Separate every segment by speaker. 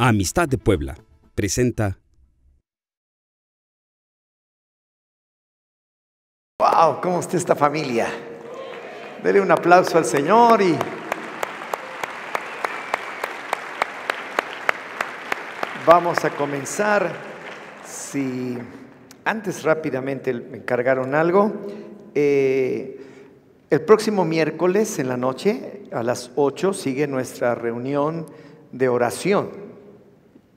Speaker 1: Amistad de Puebla presenta.
Speaker 2: ¡Wow! ¿Cómo está esta familia? Dele un aplauso al Señor y vamos a comenzar. Si antes rápidamente me encargaron algo, el próximo miércoles en la noche a las 8 sigue nuestra reunión de oración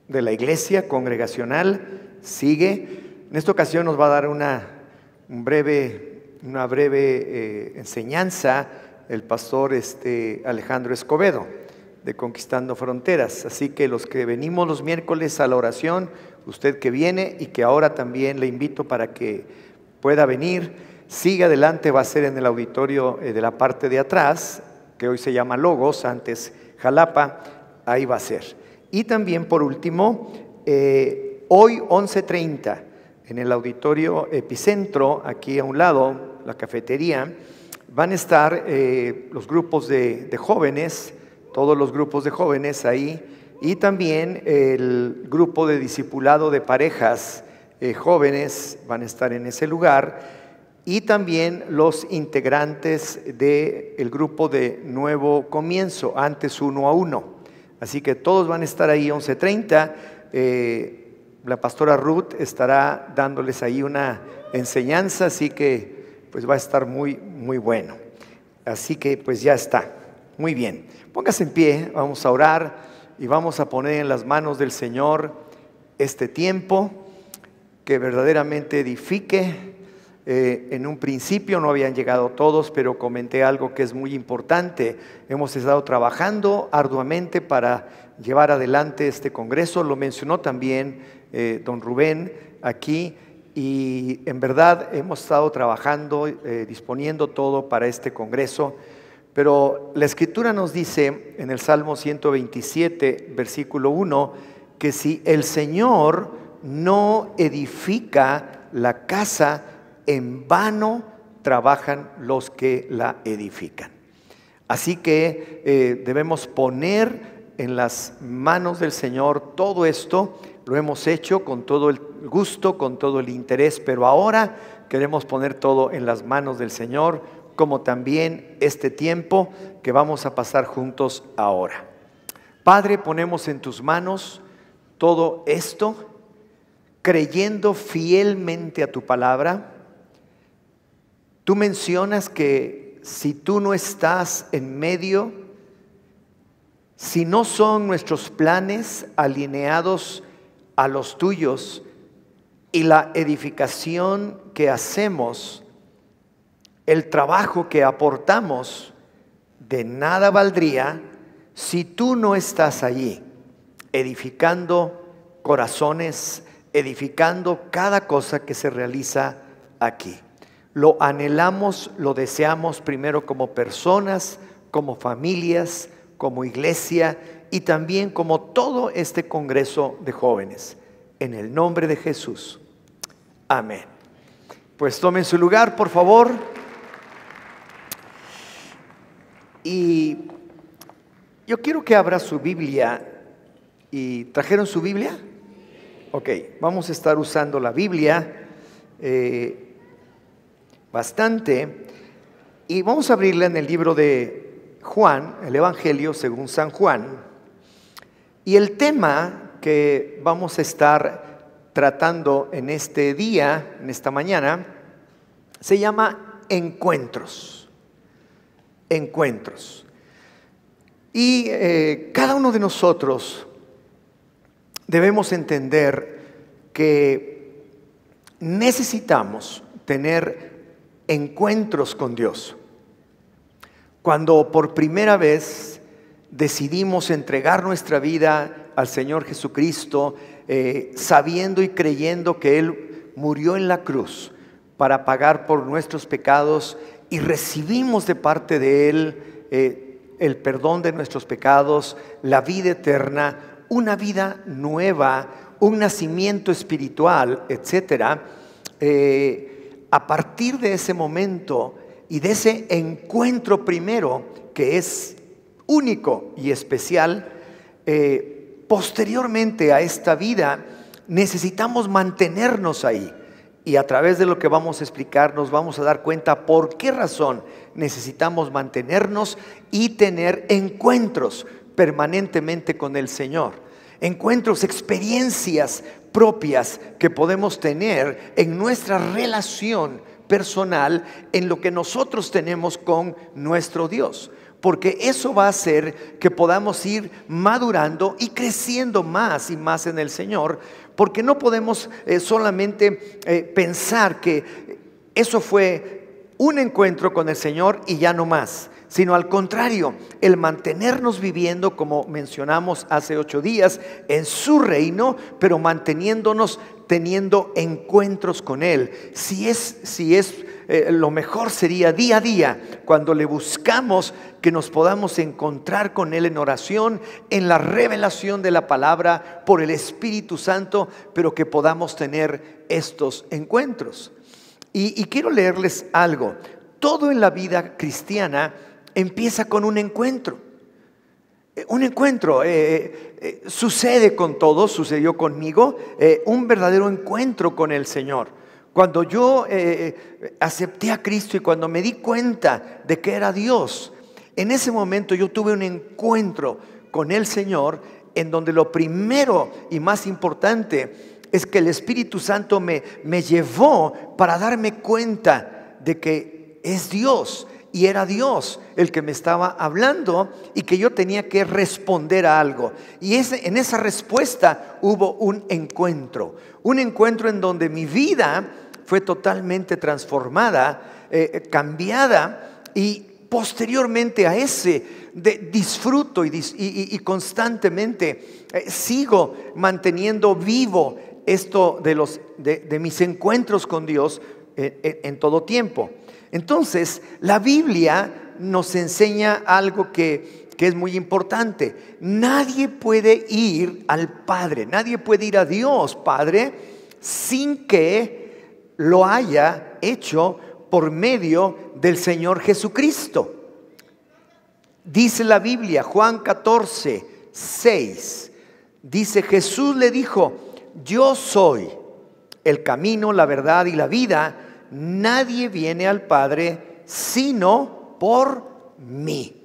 Speaker 2: de la iglesia congregacional. Sigue. En esta ocasión nos va a dar una breve enseñanza el pastor Alejandro Escobedo de Conquistando Fronteras. Así que los que venimos los miércoles a la oración, usted que viene y que ahora también le invito para que pueda venir, siga adelante. Va a ser en el auditorio de la parte de atrás, que hoy se llama Logos, antes Jalapa. Ahí va a ser. Y también por último, hoy 11:30 en el auditorio Epicentro, aquí a un lado, la cafetería, van a estar los grupos de jóvenes, todos los grupos de jóvenes ahí, y también el grupo de discipulado de parejas jóvenes van a estar en ese lugar, y también los integrantes del grupo de Nuevo Comienzo, antes 1 a 1. Así que todos van a estar ahí 11:30. La pastora Ruth estará dándoles ahí una enseñanza, así que pues va a estar muy, muy bueno. Así que pues ya está. Muy bien. Póngase en pie, vamos a orar y vamos a poner en las manos del Señor este tiempo que verdaderamente edifique. En un principio no habían llegado todos, pero comenté algo que es muy importante. Hemos estado trabajando arduamente para llevar adelante este congreso. Lo mencionó también don Rubén aquí, y en verdad hemos estado trabajando, disponiendo todo para este congreso. Pero la Escritura nos dice en el Salmo 127, versículo 1, que si el Señor no edifica la casa, en vano trabajan los que la edifican. Así que debemos poner en las manos del Señor todo esto. Lo hemos hecho con todo el gusto, con todo el interés, pero ahora queremos poner todo en las manos del Señor, como también este tiempo que vamos a pasar juntos ahora. Padre, ponemos en tus manos todo esto, creyendo fielmente a tu palabra. Tú mencionas que si tú no estás en medio, si no son nuestros planes alineados a los tuyos y la edificación que hacemos, el trabajo que aportamos, de nada valdría si tú no estás allí, edificando corazones, edificando cada cosa que se realiza aquí. Lo anhelamos, lo deseamos primero como personas, como familias, como iglesia y también como todo este congreso de jóvenes. En el nombre de Jesús. Amén. Pues tomen su lugar, por favor. Y yo quiero que abra su Biblia. ¿Y trajeron su Biblia? Ok, vamos a estar usando la Biblia bastante, y vamos a abrirla en el libro de Juan, el Evangelio según San Juan, y el tema que vamos a estar tratando en este día, en esta mañana, se llama encuentros. Encuentros. Y cada uno de nosotros debemos entender que necesitamos tener encuentros con Dios. Cuando por primera vez decidimos entregar nuestra vida al Señor Jesucristo, sabiendo y creyendo que Él murió en la cruz para pagar por nuestros pecados, y recibimos de parte de Él el perdón de nuestros pecados, la vida eterna, una vida nueva, un nacimiento espiritual, etcétera. A partir de ese momento y de ese encuentro primero, que es único y especial, posteriormente a esta vida necesitamos mantenernos ahí. Y a través de lo que vamos a explicar nos vamos a dar cuenta por qué razón necesitamos mantenernos y tener encuentros permanentemente con el Señor. Encuentros, experiencias propias que podemos tener en nuestra relación personal, en lo que nosotros tenemos con nuestro Dios. Porque eso va a hacer que podamos ir madurando y creciendo más y más en el Señor. Porque no podemos solamente pensar que eso fue un encuentro con el Señor y ya no más. Sino al contrario, el mantenernos viviendo, como mencionamos hace 8 días, en su reino, pero manteniéndonos teniendo encuentros con Él. Si es lo mejor sería día a día, cuando le buscamos, que nos podamos encontrar con Él en oración, en la revelación de la palabra por el Espíritu Santo, pero que podamos tener estos encuentros. Y quiero leerles algo. Todo en la vida cristiana empieza con un encuentro. Un encuentro sucede con todos, sucedió conmigo, un verdadero encuentro con el Señor. Cuando yo acepté a Cristo y cuando me di cuenta de que era Dios, en ese momento yo tuve un encuentro con el Señor, en donde lo primero y más importante es que el Espíritu Santo me llevó para darme cuenta de que es Dios. Y era Dios el que me estaba hablando y que yo tenía que responder a algo. Y en esa respuesta hubo un encuentro en donde mi vida fue totalmente transformada, cambiada, y posteriormente a ese disfruto y constantemente sigo manteniendo vivo esto de mis encuentros con Dios en todo tiempo. Entonces, la Biblia nos enseña algo que es muy importante. Nadie puede ir al Padre, nadie puede ir a Dios Padre sin que lo haya hecho por medio del Señor Jesucristo. Dice la Biblia, Juan 14, 6, dice: Jesús le dijo: yo soy el camino, la verdad y la vida. Nadie viene al Padre sino por mí.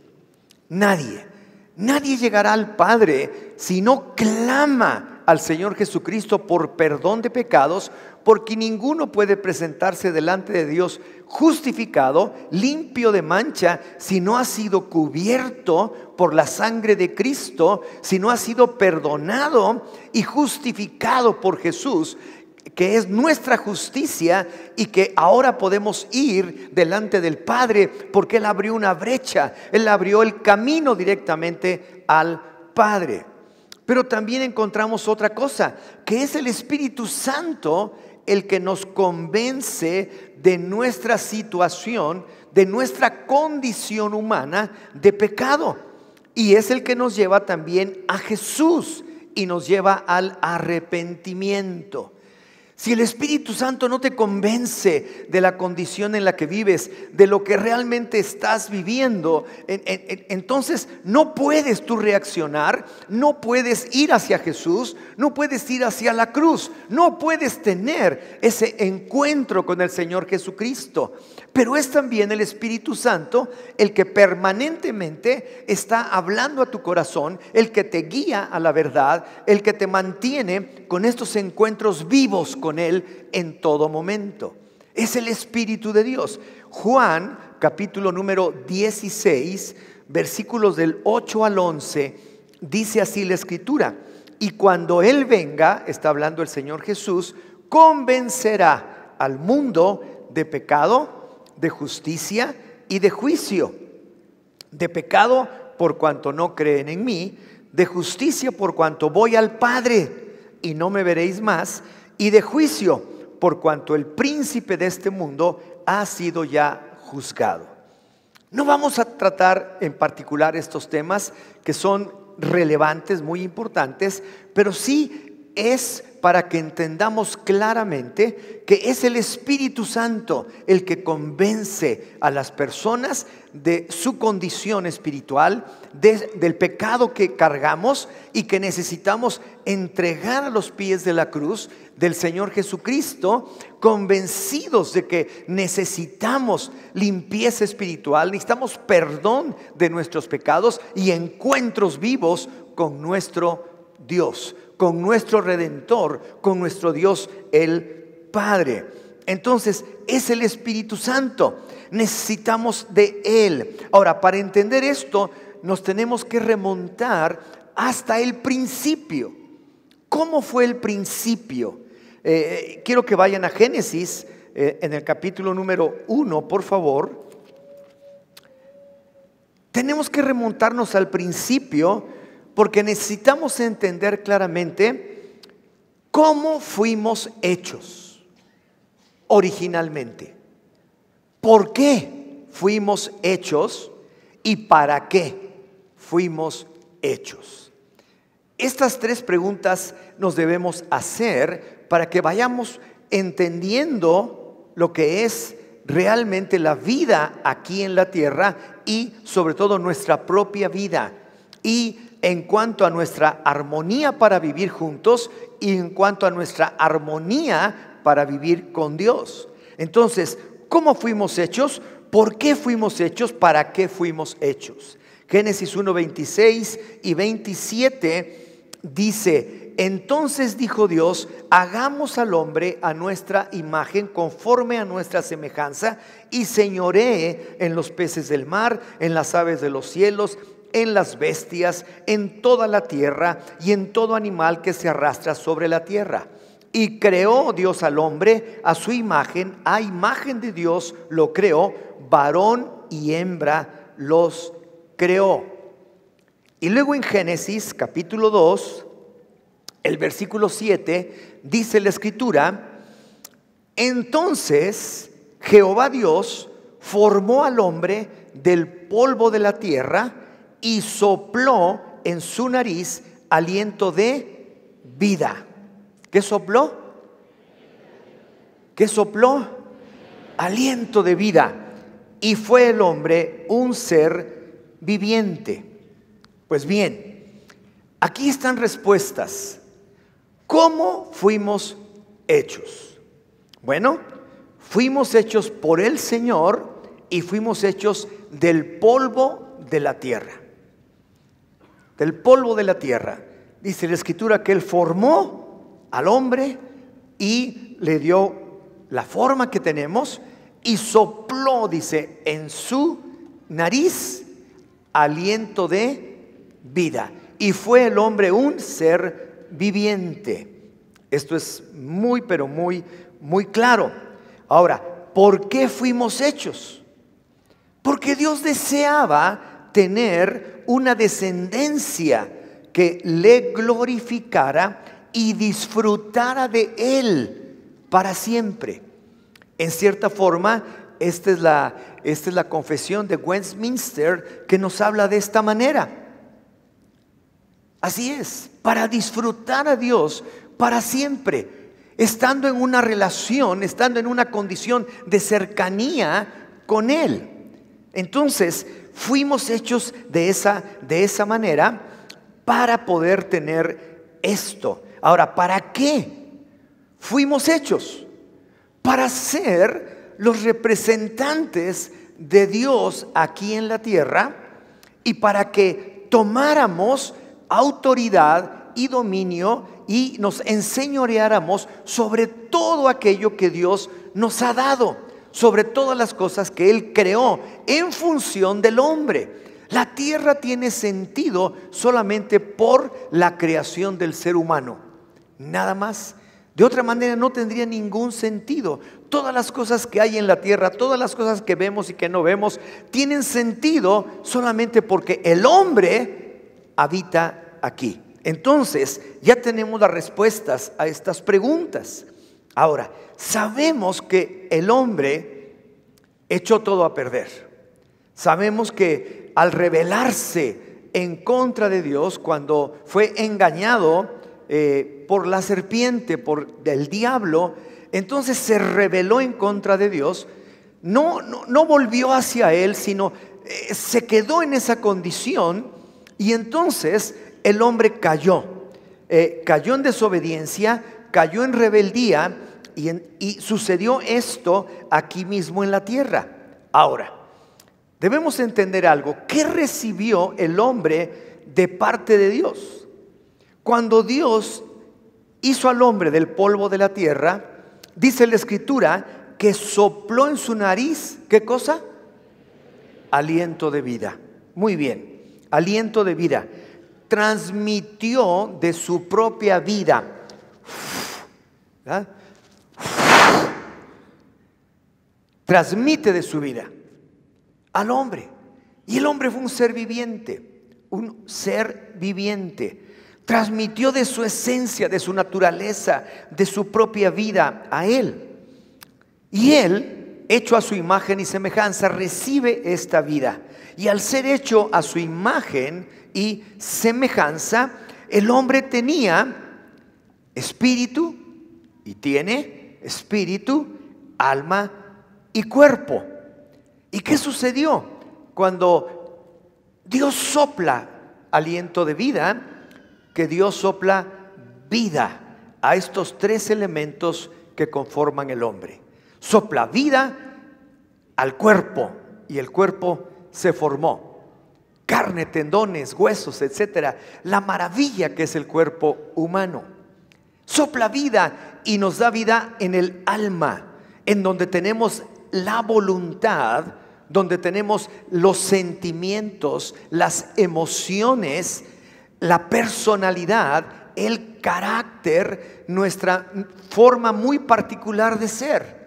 Speaker 2: Nadie llegará al Padre si no clama al Señor Jesucristo por perdón de pecados, porque ninguno puede presentarse delante de Dios justificado, limpio de mancha, si no ha sido cubierto por la sangre de Cristo, si no ha sido perdonado y justificado por Jesús, que es nuestra justicia, y que ahora podemos ir delante del Padre porque Él abrió una brecha, Él abrió el camino directamente al Padre. Pero también encontramos otra cosa, que es el Espíritu Santo el que nos convence de nuestra situación, de nuestra condición humana de pecado, y es el que nos lleva también a Jesús y nos lleva al arrepentimiento. Si el Espíritu Santo no te convence de la condición en la que vives, de lo que realmente estás viviendo, entonces no puedes tú reaccionar, no puedes ir hacia Jesús, no puedes ir hacia la cruz, no puedes tener ese encuentro con el Señor Jesucristo. Pero es también el Espíritu Santo el que permanentemente está hablando a tu corazón, el que te guía a la verdad, el que te mantiene con estos encuentros vivos con Él en todo momento. Es el Espíritu de Dios. Juan, capítulo número 16, versículos del 8 al 11, dice así la Escritura: y cuando Él venga, está hablando el Señor Jesús, convencerá al mundo de pecado, de justicia y de juicio. De pecado por cuanto no creen en mí, de justicia por cuanto voy al Padre y no me veréis más, y de juicio por cuanto el príncipe de este mundo ha sido ya juzgado. No vamos a tratar en particular estos temas que son relevantes, muy importantes, pero sí es para que entendamos claramente que es el Espíritu Santo el que convence a las personas de su condición espiritual, del pecado que cargamos y que necesitamos entregar a los pies de la cruz del Señor Jesucristo, convencidos de que necesitamos limpieza espiritual, necesitamos perdón de nuestros pecados y encuentros vivos con nuestro Dios, con nuestro Redentor, con nuestro Dios el Padre. Entonces es el Espíritu Santo, necesitamos de Él. Ahora, para entender esto nos tenemos que remontar hasta el principio. ¿Cómo fue el principio? Quiero que vayan a Génesis, en el capítulo número 1, por favor. Tenemos que remontarnos al principio porque necesitamos entender claramente cómo fuimos hechos originalmente. ¿Por qué fuimos hechos y para qué fuimos hechos? Estas tres preguntas nos debemos hacer para que vayamos entendiendo lo que es realmente la vida aquí en la tierra y sobre todo nuestra propia vida, y en cuanto a nuestra armonía para vivir juntos y en cuanto a nuestra armonía para vivir con Dios. Entonces, ¿cómo fuimos hechos? ¿Por qué fuimos hechos? ¿Para qué fuimos hechos? Génesis 1, 26 y 27 dice: entonces dijo Dios, hagamos al hombre a nuestra imagen, conforme a nuestra semejanza, y señoree en los peces del mar, en las aves de los cielos, en las bestias, en toda la tierra y en todo animal que se arrastra sobre la tierra. Y creó Dios al hombre a su imagen, a imagen de Dios lo creó, varón y hembra los creó. Y luego en Génesis capítulo 2, el versículo 7, dice la escritura: entonces Jehová Dios formó al hombre del polvo de la tierra y sopló en su nariz aliento de vida. ¿Qué sopló? ¿Qué sopló? Aliento de vida. Y fue el hombre un ser viviente. Pues bien, aquí están respuestas. ¿Cómo fuimos hechos? Bueno, fuimos hechos por el Señor y fuimos hechos del polvo de la tierra. Del polvo de la tierra. Dice la escritura que Él formó al hombre y le dio la forma que tenemos y sopló, dice, en su nariz aliento de vida. Y fue el hombre un ser viviente. Esto es muy, pero muy, muy claro. Ahora, ¿por qué fuimos hechos? Porque Dios deseaba tener una descendencia que le glorificara y disfrutara de Él para siempre. En cierta forma, esta es la confesión de Westminster que nos habla de esta manera. Así es, para disfrutar a Dios para siempre, estando en una relación, estando en una condición de cercanía con Él. Entonces, fuimos hechos de esa manera para poder tener esto. Ahora, ¿para qué fuimos hechos? Para ser los representantes de Dios aquí en la tierra y para que tomáramos autoridad y dominio y nos enseñoreáramos sobre todo aquello que Dios nos ha dado, sobre todas las cosas que Él creó en función del hombre. La tierra tiene sentido solamente por la creación del ser humano, nada más. De otra manera no tendría ningún sentido. Todas las cosas que hay en la tierra, todas las cosas que vemos y que no vemos, tienen sentido solamente porque el hombre habita aquí. Entonces ya tenemos las respuestas a estas preguntas. Ahora, sabemos que el hombre echó todo a perder. Sabemos que al rebelarse en contra de Dios, cuando fue engañado por la serpiente, por el diablo, entonces se rebeló en contra de Dios. No volvió hacia Él, sino se quedó en esa condición, y entonces el hombre cayó en desobediencia, cayó en rebeldía, y sucedió esto aquí mismo en la tierra. Ahora, debemos entender algo. ¿Qué recibió el hombre de parte de Dios? Cuando Dios hizo al hombre del polvo de la tierra, dice la Escritura que sopló en su nariz, ¿qué cosa? Aliento de vida. Muy bien, aliento de vida. Transmitió de su propia vida. ¿Verdad? Transmite de su vida al hombre. Y el hombre fue un ser viviente, un ser viviente. Transmitió de su esencia, de su naturaleza, de su propia vida a él. Y él, hecho a su imagen y semejanza, recibe esta vida. Y al ser hecho a su imagen y semejanza, el hombre tenía espíritu y tiene espíritu, alma y cuerpo. ¿Y qué sucedió? Cuando Dios sopla aliento de vida, que Dios sopla vida a estos tres elementos que conforman el hombre. Sopla vida al cuerpo, y el cuerpo se formó. Carne, tendones, huesos, etcétera. La maravilla que es el cuerpo humano. Sopla vida y nos da vida en el alma, en donde tenemos la voluntad, donde tenemos los sentimientos, las emociones, la personalidad, el carácter, nuestra forma muy particular de ser.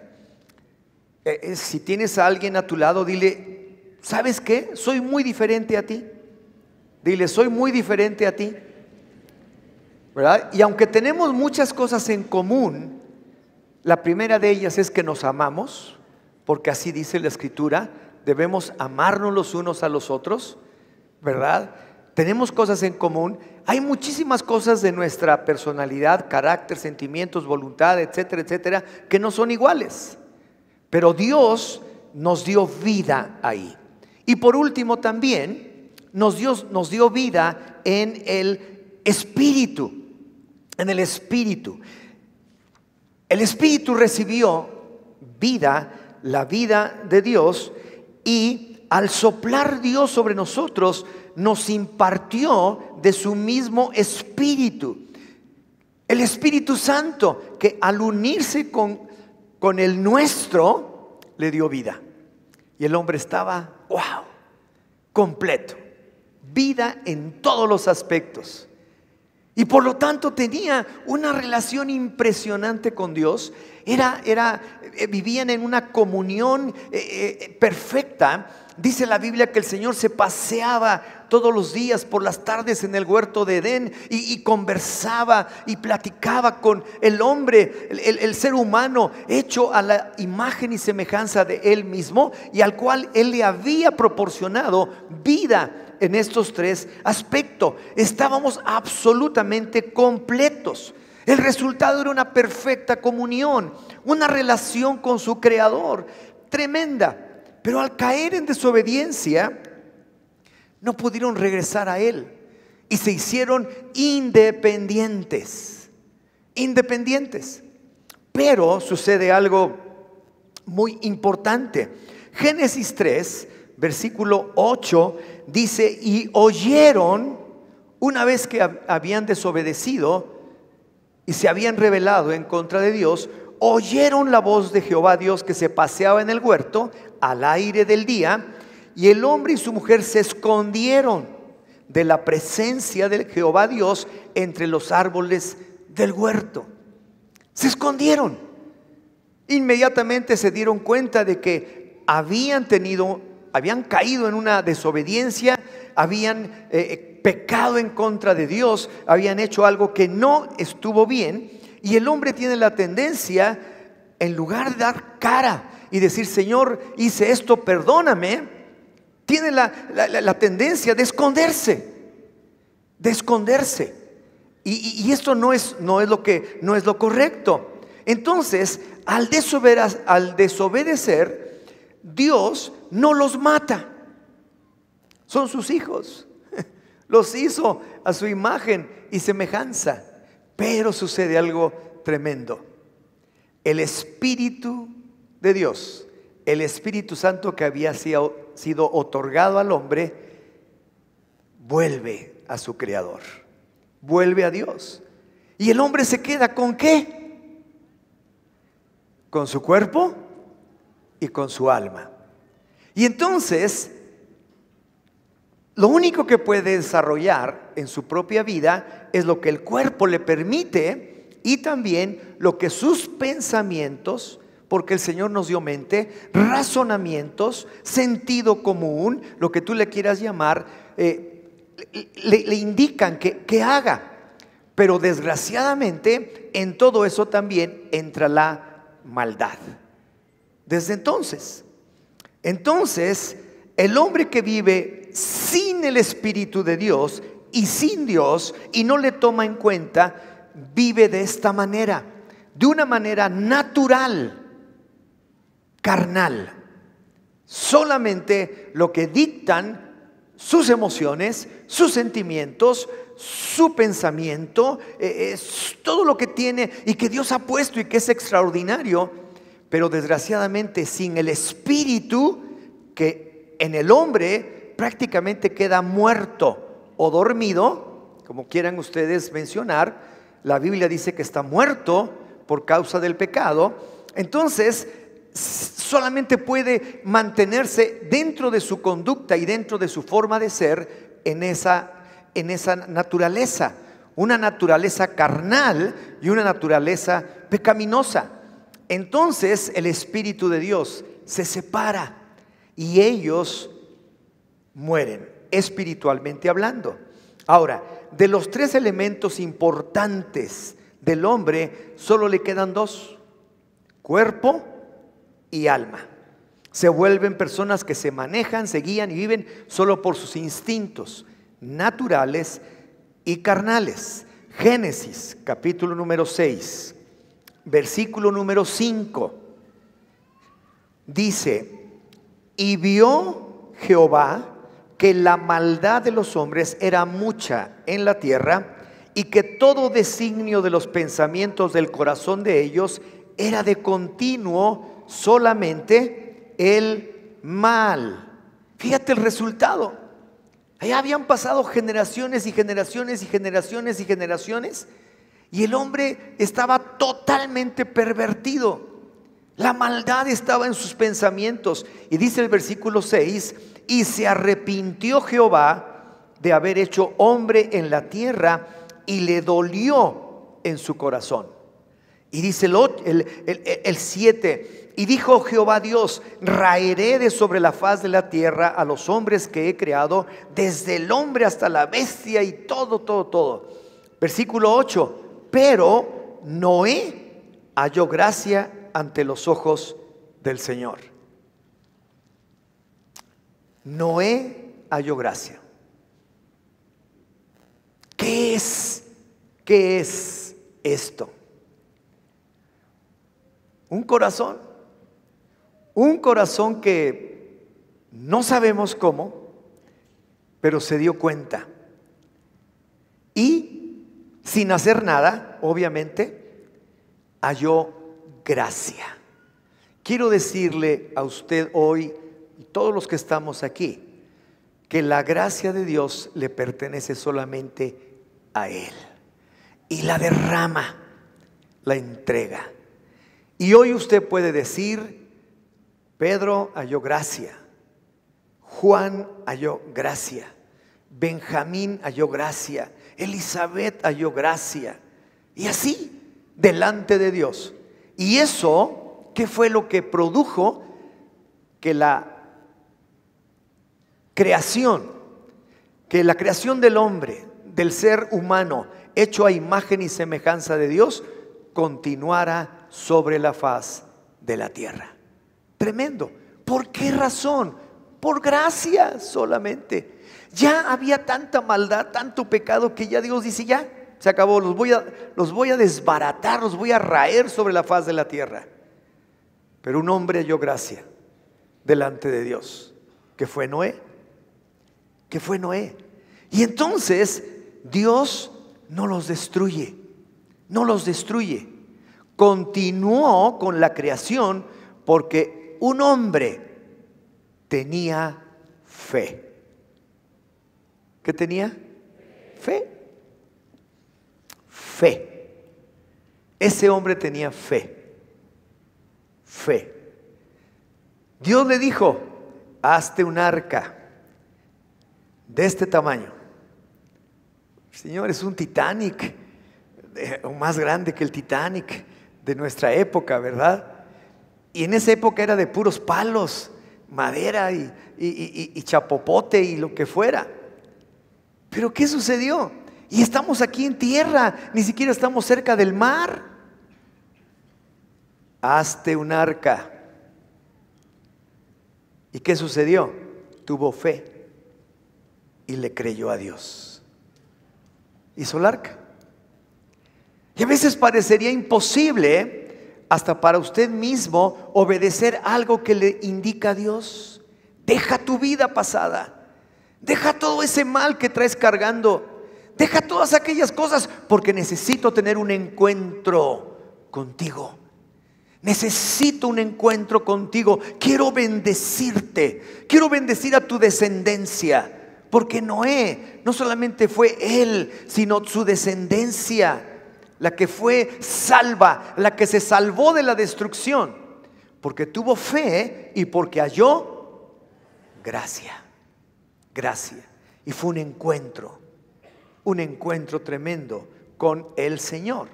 Speaker 2: Si tienes a alguien a tu lado, dile, ¿sabes qué? Soy muy diferente a ti. Dile, soy muy diferente a ti, ¿verdad? Y aunque tenemos muchas cosas en común, la primera de ellas es que nos amamos, porque así dice la Escritura, debemos amarnos los unos a los otros, ¿verdad? Tenemos cosas en común. Hay muchísimas cosas de nuestra personalidad, carácter, sentimientos, voluntad, etcétera, etcétera, que no son iguales. Pero Dios nos dio vida ahí. Y por último también nos dio vida en el Espíritu. En el Espíritu. El Espíritu recibió vida, la vida de Dios, y al soplar Dios sobre nosotros, nos impartió de su mismo Espíritu. El Espíritu Santo, que al unirse con el nuestro, le dio vida. Y el hombre estaba, wow, completo. Vida en todos los aspectos. Y por lo tanto tenía una relación impresionante con Dios. Vivían en una comunión perfecta. Dice la Biblia que el Señor se paseaba todos los días por las tardes en el huerto de Edén y conversaba y platicaba con el hombre, el ser humano hecho a la imagen y semejanza de Él mismo, y al cual Él le había proporcionado vida en estos tres aspectos. Estábamos absolutamente completos. El resultado era una perfecta comunión, una relación con su Creador tremenda. Pero al caer en desobediencia, no pudieron regresar a Él y se hicieron independientes. Independientes. Pero sucede algo muy importante. Génesis 3, versículo 8 dice: y oyeron, una vez que habían desobedecido y se habían rebelado en contra de Dios, oyeron la voz de Jehová Dios que se paseaba en el huerto al aire del día, y el hombre y su mujer se escondieron de la presencia de Jehová Dios entre los árboles del huerto. Se escondieron. Inmediatamente se dieron cuenta de que habían caído en una desobediencia, habían pecado en contra de Dios, habían hecho algo que no estuvo bien. Y el hombre tiene la tendencia, en lugar de dar cara y decir: Señor, hice esto, perdóname, tiene la tendencia de esconderse. Y esto no es lo correcto. Entonces, al desobedecer, Dios no los mata. Son sus hijos. Los hizo a su imagen y semejanza. Pero sucede algo tremendo. El Espíritu de Dios, el Espíritu Santo que había sido otorgado al hombre, vuelve a su Creador, vuelve a Dios. Y el hombre se queda ¿con qué? Con su cuerpo y con su alma. Y entonces, lo único que puede desarrollar en su propia vida es lo que el cuerpo le permite y también lo que sus pensamientos, porque el Señor nos dio mente, razonamientos, sentido común, lo que tú le quieras llamar, le indican que haga. Pero desgraciadamente en todo eso también entra la maldad. Desde entonces, el hombre que vive sin el Espíritu de Dios y sin Dios y no le toma en cuenta, vive de esta manera, de una manera natural, carnal. Solamente lo que dictan sus emociones, sus sentimientos, su pensamiento, todo lo que tiene y que Dios ha puesto y que es extraordinario. Pero desgraciadamente sin el Espíritu, que en el hombre prácticamente queda muerto o dormido, como quieran ustedes mencionar. La Biblia dice que está muerto por causa del pecado. Entonces solamente puede mantenerse dentro de su conducta y dentro de su forma de ser en esa naturaleza, una naturaleza carnal y una naturaleza pecaminosa. Entonces el Espíritu de Dios se separa y ellos mueren, espiritualmente hablando. Ahora, de los tres elementos importantes del hombre, solo le quedan dos: cuerpo y alma. Se vuelven personas que se manejan, se guían y viven solo por sus instintos naturales y carnales. Génesis capítulo número 6, versículo número 5 dice: y vio Jehová que la maldad de los hombres era mucha en la tierra, y que todo designio de los pensamientos del corazón de ellos era de continuo solamente el mal. Fíjate el resultado. Allá habían pasado generaciones y generaciones y generaciones y generaciones, y el hombre estaba totalmente pervertido. La maldad estaba en sus pensamientos. Y dice el versículo 6: y se arrepintió Jehová de haber hecho hombre en la tierra, y le dolió en su corazón. Y dice el 7: y dijo Jehová Dios: raeré de sobre la faz de la tierra a los hombres que he creado, desde el hombre hasta la bestia y todo. Versículo 8: pero Noé halló gracia ante los ojos del Señor. Noé halló gracia. ¿Qué es esto? Un corazón que no sabemos cómo, pero se dio cuenta. Y sin hacer nada, obviamente, halló gracia. Quiero decirle a usted hoy y todos los que estamos aquí, que la gracia de Dios le pertenece solamente a Él, y la derrama, la entrega. Y hoy usted puede decir: Pedro halló gracia, Juan halló gracia, Benjamín halló gracia, Elizabeth halló gracia, y así delante de Dios. Y eso, ¿qué fue lo que produjo? Que la creación del hombre, del ser humano hecho a imagen y semejanza de Dios, continuara sobre la faz de la tierra. Tremendo. ¿Por qué razón? Por gracia solamente. Ya había tanta maldad, tanto pecado, que ya Dios dice: ya se acabó, los voy a desbaratar, los voy a raer sobre la faz de la tierra. Pero un hombre halló gracia delante de Dios, que fue Noé. Y entonces Dios no los destruye, continuó con la creación porque un hombre tenía fe. ¿Qué tenía? Fe. Ese hombre tenía fe. Dios le dijo: hazte un arca de este tamaño. Señor, es un Titanic, más grande que el Titanic de nuestra época, ¿verdad? Y en esa época era de puros palos, madera y chapopote y lo que fuera. Pero ¿qué sucedió? Y estamos aquí en tierra, ni siquiera estamos cerca del mar. Hazte un arca. ¿Y qué sucedió? Tuvo fe y le creyó a Dios. Hizo el arca. Y a veces parecería imposible, hasta para usted mismo, obedecer algo que le indica a Dios. Deja tu vida pasada, deja todo ese mal que traes cargando, deja todas aquellas cosas, porque necesito tener un encuentro contigo. Necesito un encuentro contigo. Quiero bendecirte, quiero bendecir a tu descendencia. Porque Noé no solamente fue él, sino su descendencia la que fue salva, la que se salvó de la destrucción, porque tuvo fe y porque halló gracia. Y fue un encuentro tremendo con el Señor.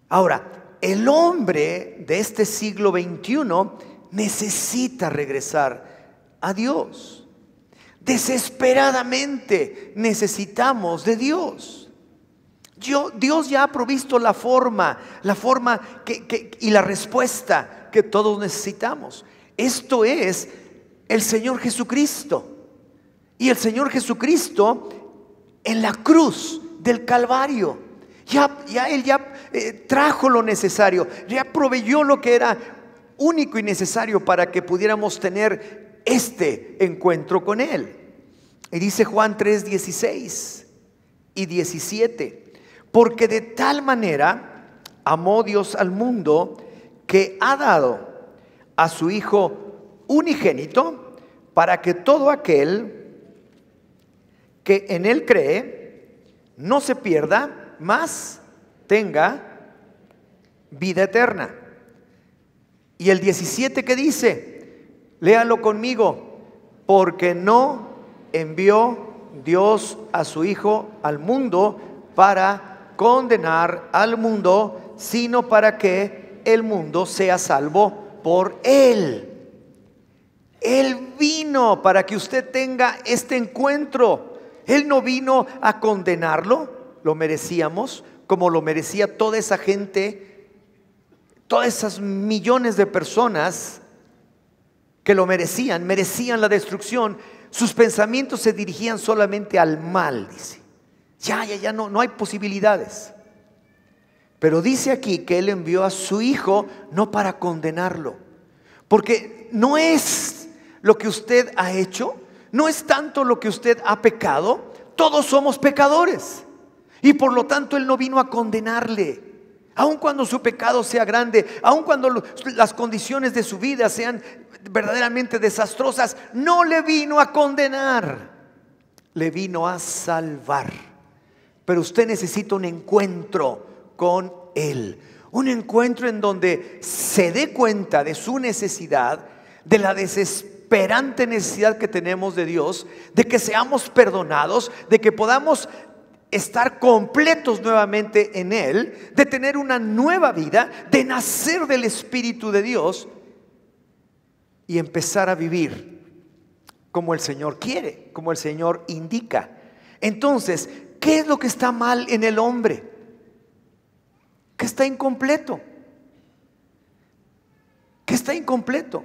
Speaker 2: Ahora, el hombre de este siglo XXI necesita regresar a Dios. Desesperadamente necesitamos de Dios. Dios ya ha provisto la forma y la respuesta que todos necesitamos. Esto es el Señor Jesucristo. Y el Señor Jesucristo en la cruz del Calvario Él trajo lo necesario, ya proveyó lo que era único y necesario para que pudiéramos tener este encuentro con Él. Y dice Juan 3:16 y 17: porque de tal manera amó Dios al mundo, que ha dado a su Hijo unigénito, para que todo aquel que en Él cree no se pierda, mas tenga vida eterna. Y el 17, ¿qué dice? Léalo conmigo: porque no envió Dios a su Hijo al mundo para condenar al mundo, sino para que el mundo sea salvo por Él. Él vino para que usted tenga este encuentro. Él no vino a condenarlo, lo merecíamos, como lo merecía toda esa gente, todas esas millones de personas que lo merecían la destrucción. Sus pensamientos se dirigían solamente al mal, dice. Ya no hay posibilidades. Pero dice aquí que Él envió a su Hijo no para condenarlo, porque no es lo que usted ha hecho, no es tanto lo que usted ha pecado. Todos somos pecadores y por lo tanto Él no vino a condenarle, aun cuando su pecado sea grande, aun cuando las condiciones de su vida sean verdaderamente desastrosas. No le vino a condenar, le vino a salvar. Pero usted necesita un encuentro con Él, un encuentro en donde se dé cuenta de su necesidad, de la desesperante necesidad que tenemos de Dios, de que seamos perdonados, de que podamos estar completos nuevamente en Él, de tener una nueva vida, de nacer del Espíritu de Dios y empezar a vivir como el Señor quiere, como el Señor indica. Entonces, ¿qué es lo que está mal en el hombre? Que está incompleto. Que está incompleto.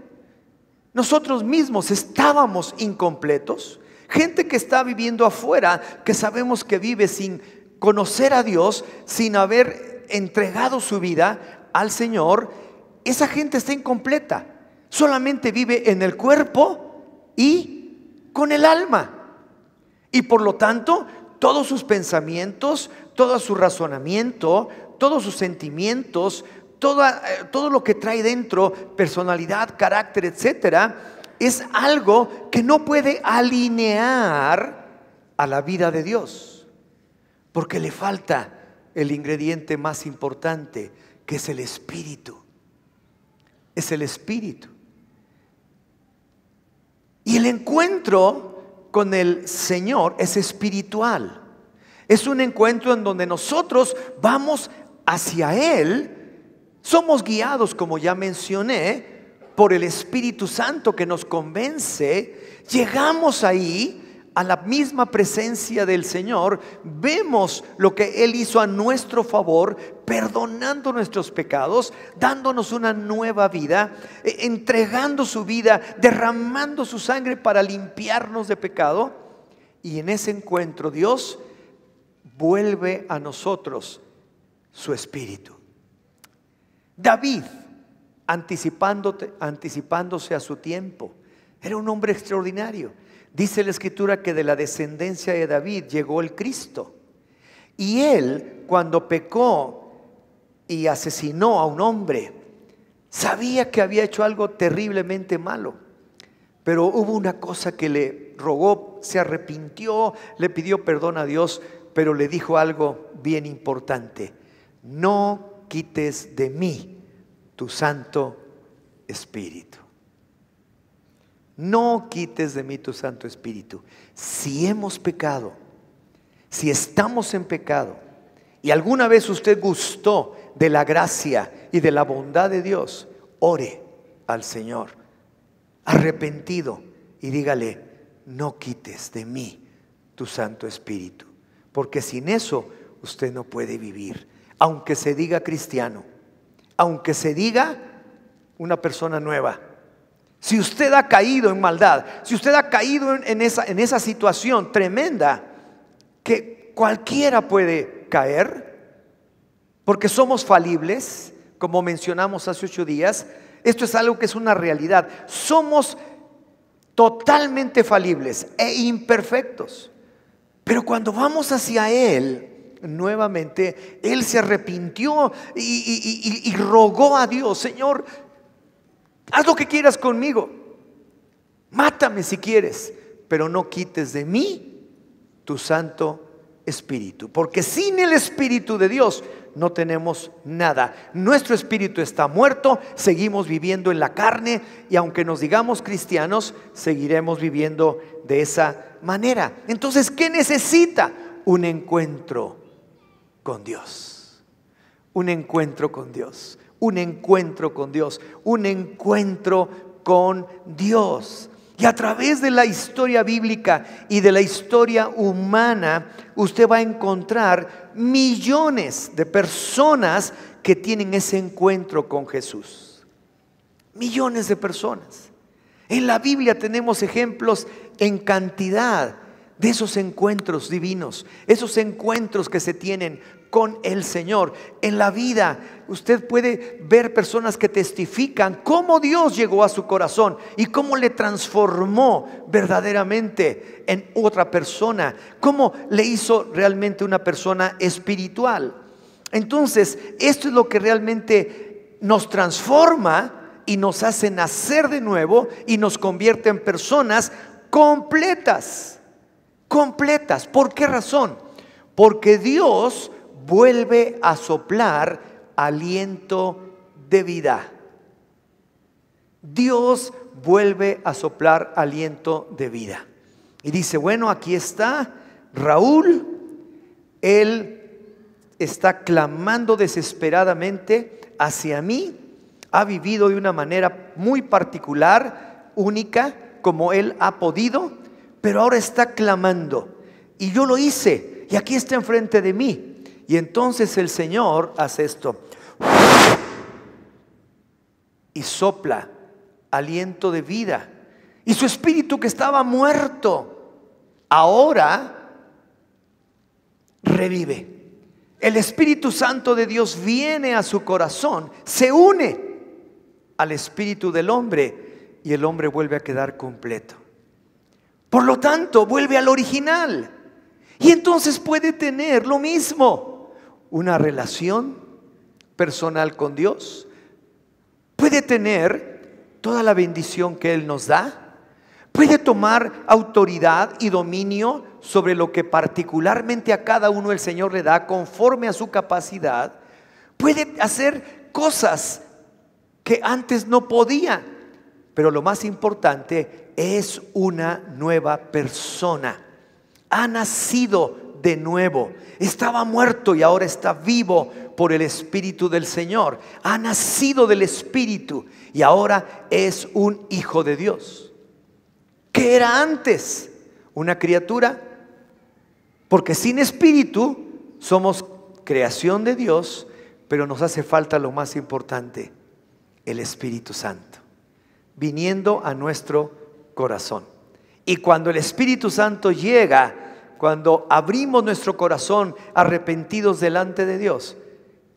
Speaker 2: Nosotros mismos estábamos incompletos. Gente que está viviendo afuera, que sabemos que vive sin conocer a Dios sin haber entregado su vida al Señor, esa gente está incompleta. Solamente vive en el cuerpo y con el alma. Y por lo tanto, todos sus pensamientos, todo su razonamiento, todos sus sentimientos, todo lo que trae dentro, personalidad, carácter, etcétera, es algo que no puede alinear a la vida de Dios, porque le falta el ingrediente más importante, que es el Espíritu. Es el Espíritu. Y el encuentro con el Señor es espiritual. Es un encuentro en donde nosotros vamos hacia Él. Somos guiados, como ya mencioné, por el Espíritu Santo que nos convence. Llegamos ahí a la misma presencia del Señor, vemos lo que Él hizo a nuestro favor, perdonando nuestros pecados, dándonos una nueva vida, entregando su vida, derramando su sangre para limpiarnos de pecado. Y en ese encuentro Dios vuelve a nosotros su Espíritu. David, anticipándose a su tiempo, era un hombre extraordinario. Dice la Escritura que de la descendencia de David llegó el Cristo. Y él, cuando pecó y asesinó a un hombre, sabía que había hecho algo terriblemente malo. Pero hubo una cosa que le rogó, se arrepintió, le pidió perdón a Dios, pero le dijo algo bien importante: no quites de mí tu Santo Espíritu. No quites de mí tu Santo Espíritu. Si hemos pecado, si estamos en pecado, y alguna vez usted gustó de la gracia y de la bondad de Dios, ore al Señor arrepentido y dígale: no quites de mí tu Santo Espíritu, porque sin eso usted no puede vivir, aunque se diga cristiano, aunque se diga una persona nueva. Si usted ha caído en maldad, si usted ha caído en esa situación tremenda, que cualquiera puede caer, porque somos falibles, como mencionamos hace 8 días, esto es algo que es una realidad. Somos totalmente falibles e imperfectos, pero cuando vamos hacia Él, nuevamente, Él se arrepintió y rogó a Dios: Señor, haz lo que quieras conmigo, mátame si quieres, pero no quites de mí tu Santo Espíritu, porque sin el Espíritu de Dios no tenemos nada. Nuestro espíritu está muerto, seguimos viviendo en la carne, y aunque nos digamos cristianos, seguiremos viviendo de esa manera. Entonces, ¿qué necesita? Un encuentro con Dios. Un encuentro con Dios. Un encuentro con Dios. Un encuentro con Dios. Y a través de la historia bíblica y de la historia humana, usted va a encontrar millones de personas que tienen ese encuentro con Jesús. Millones de personas. En la Biblia tenemos ejemplos en cantidad de esos encuentros divinos, esos encuentros que se tienen con el Señor. En la vida usted puede ver personas que testifican cómo Dios llegó a su corazón y cómo le transformó verdaderamente en otra persona, cómo le hizo realmente una persona espiritual. Entonces, esto es lo que realmente nos transforma y nos hace nacer de nuevo y nos convierte en personas completas. Completas. ¿Por qué razón? Porque Dios vuelve a soplar aliento de vida. Dios vuelve a soplar aliento de vida. Y dice: bueno, aquí está Raúl. Él está clamando desesperadamente hacia mí. Ha vivido de una manera muy particular, única, como él ha podido, pero ahora está clamando. Y yo lo hice, y aquí está enfrente de mí. Y entonces el Señor hace esto y sopla aliento de vida, y su espíritu, que estaba muerto, ahora revive. El Espíritu Santo de Dios viene a su corazón, se une al espíritu del hombre y el hombre vuelve a quedar completo. Por lo tanto, vuelve al original y entonces puede tener lo mismo, una relación personal con Dios. Puede tener toda la bendición que Él nos da. Puede tomar autoridad y dominio sobre lo que particularmente a cada uno el Señor le da conforme a su capacidad. Puede hacer cosas que antes no podía. Pero lo más importante, es una nueva persona. Ha nacido de nuevo. Estaba muerto y ahora está vivo por el Espíritu del Señor. Ha nacido del Espíritu y ahora es un hijo de Dios. ¿Qué era antes? Una criatura. Porque sin Espíritu somos creación de Dios, pero nos hace falta lo más importante, el Espíritu Santo, viniendo a nuestro corazón. Y cuando el Espíritu Santo llega, cuando abrimos nuestro corazón arrepentidos delante de Dios,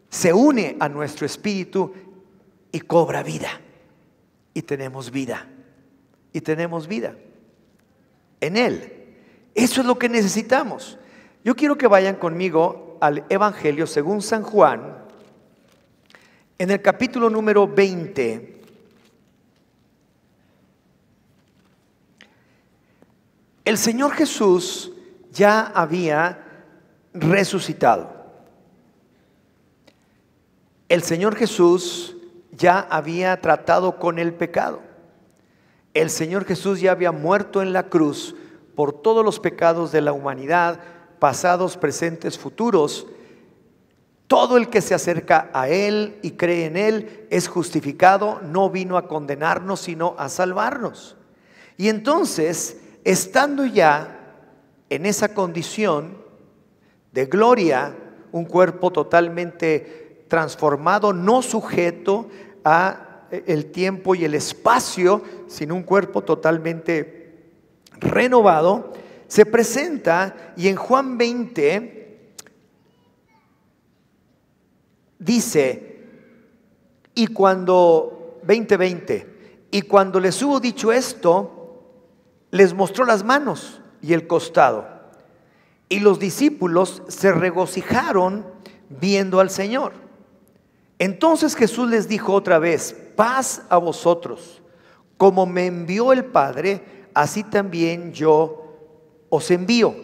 Speaker 2: se une a nuestro espíritu y cobra vida. Y tenemos vida. Y tenemos vida en Él. Eso es lo que necesitamos. Yo quiero que vayan conmigo al Evangelio según San Juan, en el capítulo número 20. El Señor Jesús ya había resucitado. El Señor Jesús ya había tratado con el pecado. El Señor Jesús ya había muerto en la cruz por todos los pecados de la humanidad, pasados, presentes, futuros. Todo el que se acerca a Él y cree en Él es justificado. No vino a condenarnos, sino a salvarnos. Y entonces, estando ya en esa condición de gloria, un cuerpo totalmente transformado, no sujeto a el tiempo y el espacio, sino un cuerpo totalmente renovado, se presenta. Y en Juan 20 dice, y cuando 20:20, y cuando les hubo dicho esto, les mostró las manos y el costado, y los discípulos se regocijaron viendo al Señor. Entonces Jesús les dijo otra vez: paz a vosotros. Como me envió el Padre, así también yo os envío.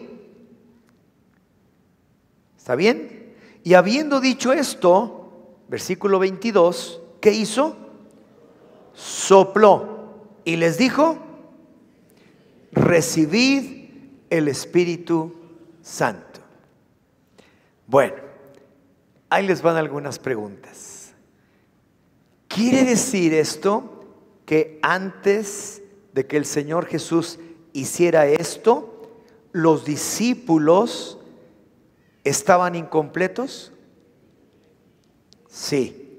Speaker 2: ¿Está bien? Y habiendo dicho esto, versículo 22, ¿qué hizo? Sopló y les dijo: recibid el Espíritu Santo. Bueno, ahí les van algunas preguntas. ¿Quiere decir esto que antes de que el Señor Jesús hiciera esto, los discípulos estaban incompletos? Sí.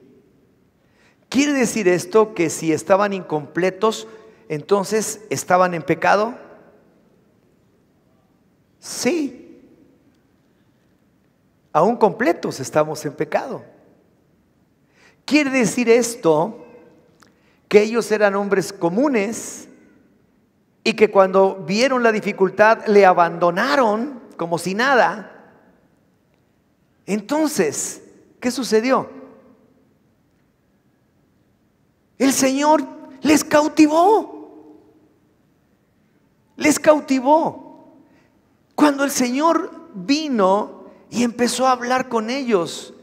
Speaker 2: ¿Quiere decir esto que si estaban incompletos, entonces estaban en pecado? Sí. Aún completos estamos en pecado. ¿Quiere decir esto que ellos eran hombres comunes y que cuando vieron la dificultad le abandonaron como si nada? Entonces, ¿qué sucedió? El Señor les cautivó. Les cautivó. Cuando el Señor vino y empezó a hablar con ellos,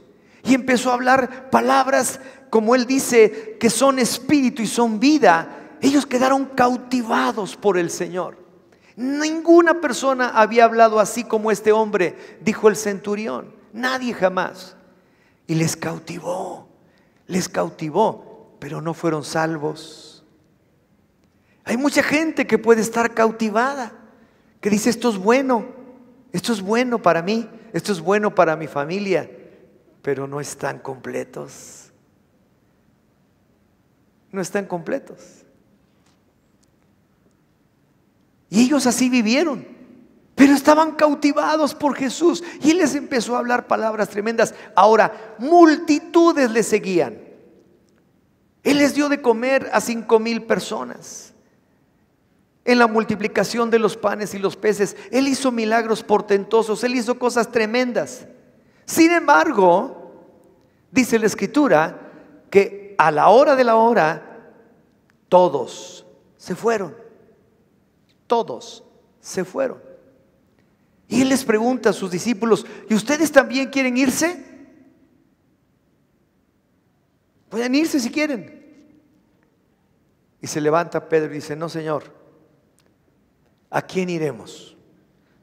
Speaker 2: y empezó a hablar palabras como Él dice, que son espíritu y son vida, ellos quedaron cautivados por el Señor. Ninguna persona había hablado así como este hombre, dijo el centurión. Nadie jamás. Y les cautivó, pero no fueron salvos. Hay mucha gente que puede estar cautivada, que dice: esto es bueno para mí, esto es bueno para mi familia, pero no están completos. No están completos. Y ellos así vivieron. Pero estaban cautivados por Jesús y Él les empezó a hablar palabras tremendas. Ahora, multitudes le seguían. Él les dio de comer a 5,000 personas. En la multiplicación de los panes y los peces, Él hizo milagros portentosos, Él hizo cosas tremendas. Sin embargo, dice la Escritura que a la hora de la hora, todos se fueron. Todos se fueron. Y Él les pregunta a sus discípulos: ¿y ustedes también quieren irse? Pueden irse si quieren. Y se levanta Pedro y dice: no, Señor, ¿a quién iremos?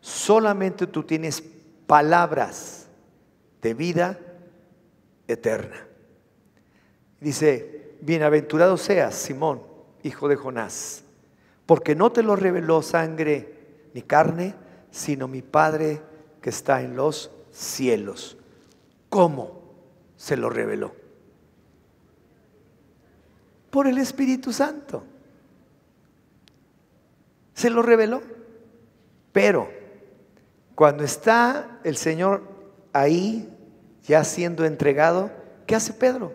Speaker 2: Solamente tú tienes palabras de vida eterna. Dice: bienaventurado seas, Simón, hijo de Jonás, porque no te lo reveló sangre ni carne, sino mi Padre que está en los cielos. ¿Cómo se lo reveló? Por el Espíritu Santo. Se lo reveló. Pero cuando está el Señor ahí ya siendo entregado, ¿qué hace Pedro?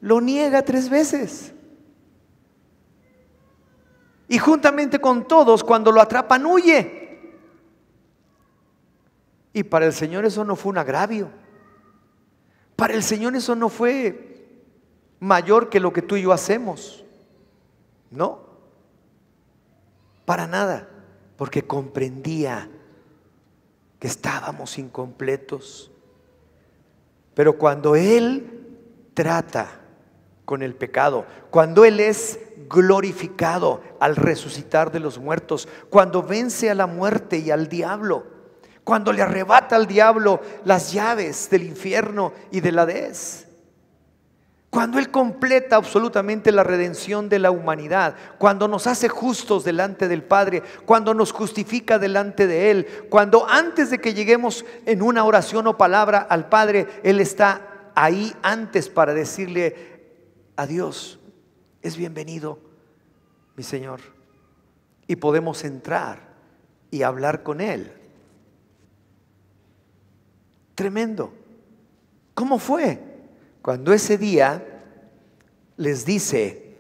Speaker 2: Lo niega 3 veces. Y juntamente con todos, cuando lo atrapan, huye. Y para el Señor eso no fue un agravio. Para el Señor eso no fue mayor que lo que tú y yo hacemos. No, para nada, porque comprendía que estábamos incompletos. Pero cuando Él trata con el pecado, cuando Él es glorificado al resucitar de los muertos, cuando vence a la muerte y al diablo, cuando le arrebata al diablo las llaves del infierno y del Hades, cuando Él completa absolutamente la redención de la humanidad, cuando nos hace justos delante del Padre, cuando nos justifica delante de Él, cuando antes de que lleguemos en una oración o palabra al Padre, Él está ahí antes para decirle a Dios: es bienvenido, mi Señor. Y podemos entrar y hablar con Él. Tremendo. ¿Cómo fue? Cuando ese día les dice: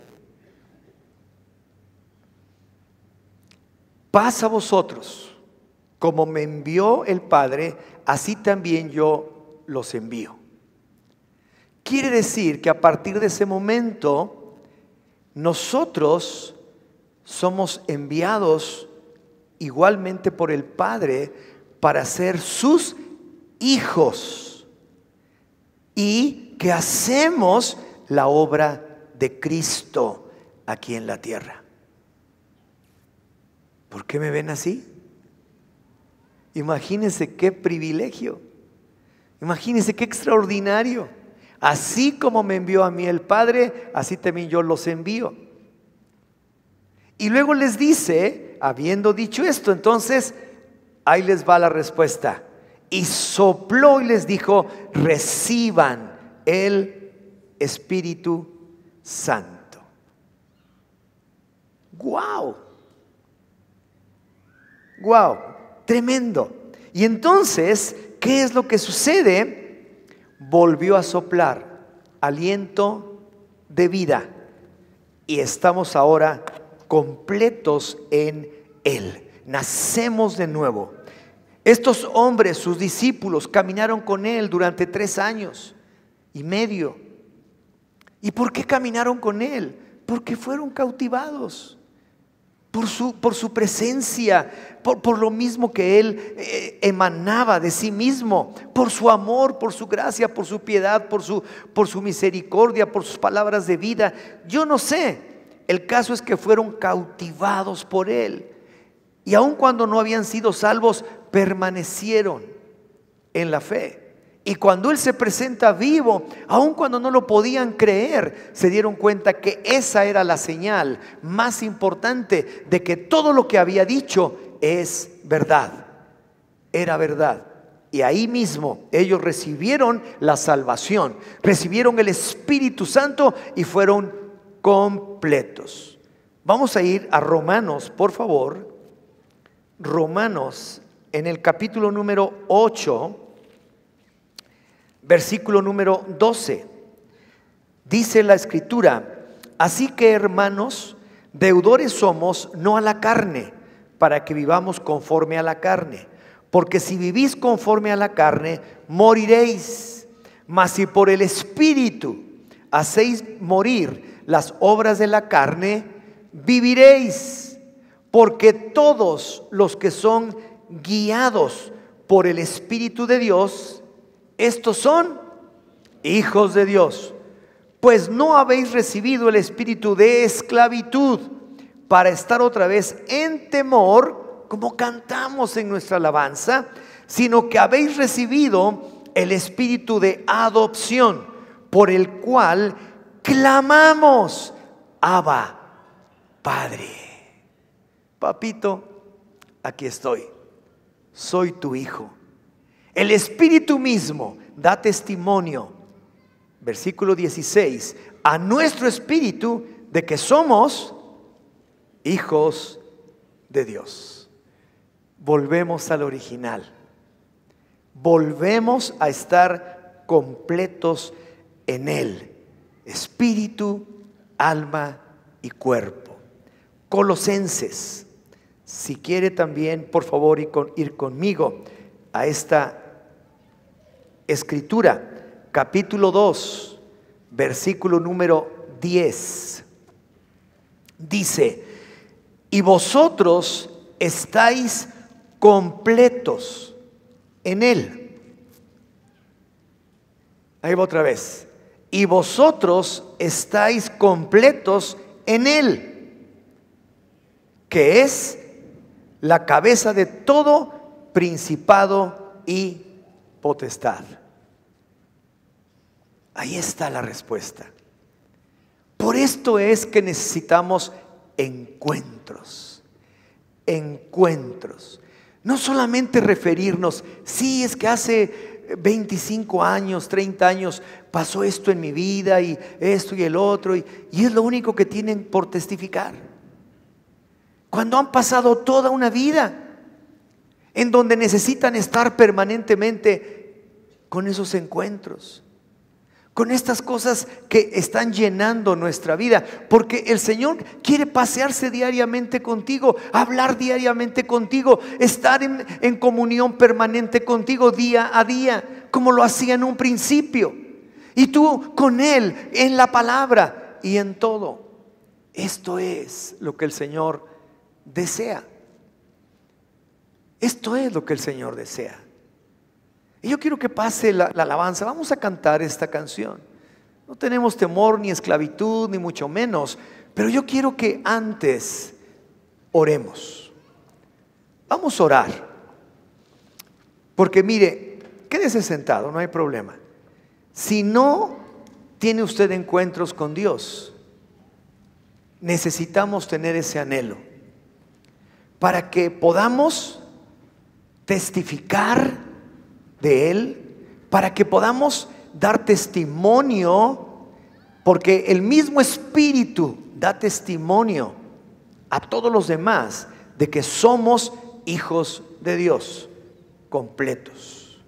Speaker 2: paz a vosotros, como me envió el Padre, así también yo los envío. Quiere decir que a partir de ese momento nosotros somos enviados igualmente por el Padre para ser sus hijos, y que hacemos la obra de Cristo aquí en la tierra. ¿Por qué me ven así? Imagínense qué privilegio, imagínense qué extraordinario. Así como me envió a mí el Padre, así también yo los envío. Y luego les dice, habiendo dicho esto, entonces ahí les va la respuesta: y sopló y les dijo: reciban el Espíritu Santo. ¡Guau! ¡Guau! Tremendo. Y entonces, ¿qué es lo que sucede? Volvió a soplar aliento de vida y estamos ahora completos en Él. Nacemos de nuevo. Estos hombres, sus discípulos, caminaron con Él durante 3 años y medio. ¿Y por qué caminaron con Él? Porque fueron cautivados por su presencia, por lo mismo que Él emanaba de sí mismo, por su amor, por su gracia, por su piedad, por su misericordia, por sus palabras de vida. Yo no sé, el caso es que fueron cautivados por Él. Y aun cuando no habían sido salvos, permanecieron en la fe. Y cuando Él se presenta vivo, aun cuando no lo podían creer, se dieron cuenta que esa era la señal más importante de que todo lo que había dicho es verdad. Era verdad. Y ahí mismo ellos recibieron la salvación, recibieron el Espíritu Santo y fueron completos. Vamos a ir a Romanos, por favor. Romanos, en el capítulo número 8, versículo número 12. Dice la Escritura: así que, hermanos, deudores somos, no a la carne, para que vivamos conforme a la carne. Porque si vivís conforme a la carne, moriréis. Mas si por el Espíritu hacéis morir las obras de la carne, viviréis. Porque todos los que son guiados por el Espíritu de Dios, estos son hijos de Dios. Pues no habéis recibido el espíritu de esclavitud para estar otra vez en temor, como cantamos en nuestra alabanza, sino que habéis recibido el espíritu de adopción, por el cual clamamos: Abba, Padre. Papito, aquí estoy, soy tu hijo. El Espíritu mismo da testimonio, versículo 16, a nuestro espíritu de que somos hijos de Dios. Volvemos al original. Volvemos a estar completos en Él, espíritu, alma y cuerpo. Colosenses, si quiere también, por favor, ir conmigo a esta escritura, capítulo 2, versículo número 10. Dice: y vosotros estáis completos en Él. Ahí va otra vez. Y vosotros estáis completos en Él, que es la cabeza de todo principado y potestad. Ahí está la respuesta. Por esto es que necesitamos encuentros. Encuentros. No solamente referirnos: sí, es que hace 25 años, 30 años pasó esto en mi vida y esto y el otro, y es lo único que tienen por testificar. Cuando han pasado toda una vida en donde necesitan estar permanentemente con esos encuentros, con estas cosas que están llenando nuestra vida, porque el Señor quiere pasearse diariamente contigo, hablar diariamente contigo, estar en comunión permanente contigo día a día, como lo hacía en un principio, y tú con Él en la palabra y en todo. Esto es lo que el Señor desea. Esto es lo que el Señor desea. Y yo quiero que pase la alabanza. Vamos a cantar esta canción. No tenemos temor ni esclavitud, ni mucho menos, pero yo quiero que antes oremos. Vamos a orar. Porque mire, quédese sentado, no hay problema. Si no tiene usted encuentros con Dios, necesitamos tener ese anhelo para que podamos testificar de Él, para que podamos dar testimonio, porque el mismo Espíritu da testimonio a todos los demás de que somos hijos de Dios, completos,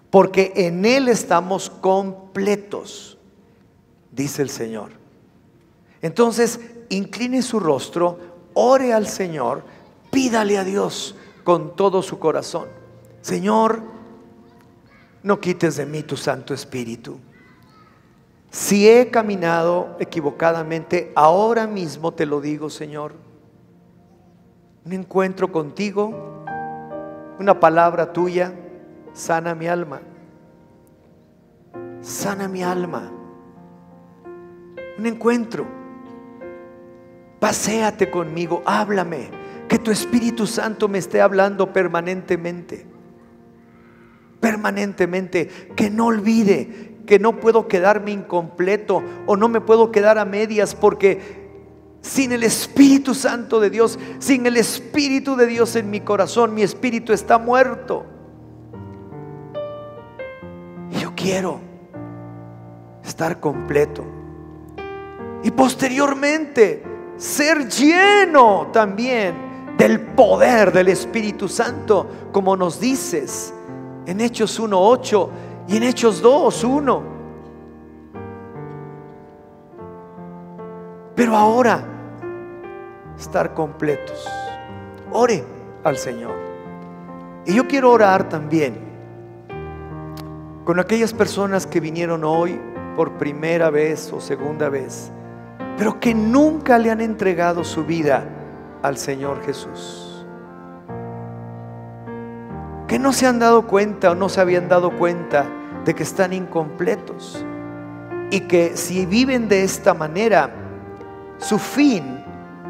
Speaker 2: porque en Él estamos completos, dice el Señor. Entonces, incline su rostro, ore al Señor, pídale a Dios con todo su corazón: Señor, no quites de mí tu Santo Espíritu. Si he caminado equivocadamente, ahora mismo te lo digo, Señor. Un encuentro contigo, una palabra tuya, sana mi alma. Sana mi alma. Un encuentro. Paséate conmigo, háblame. Que tu Espíritu Santo me esté hablando permanentemente. Permanentemente, que no olvide que no puedo quedarme incompleto o no me puedo quedar a medias, porque sin el Espíritu Santo de Dios, sin el Espíritu de Dios en mi corazón, mi espíritu está muerto. Yo quiero estar completo y posteriormente ser lleno también del poder del Espíritu Santo, como nos dices en Hechos 1:8 y en Hechos 2:1. Pero ahora, estar completos. Ore al Señor. Y yo quiero orar también con aquellas personas que vinieron hoy por primera vez o segunda vez, pero que nunca le han entregado su vida al Señor Jesús, que no se han dado cuenta o no se habían dado cuenta de que están incompletos, y que si viven de esta manera, su fin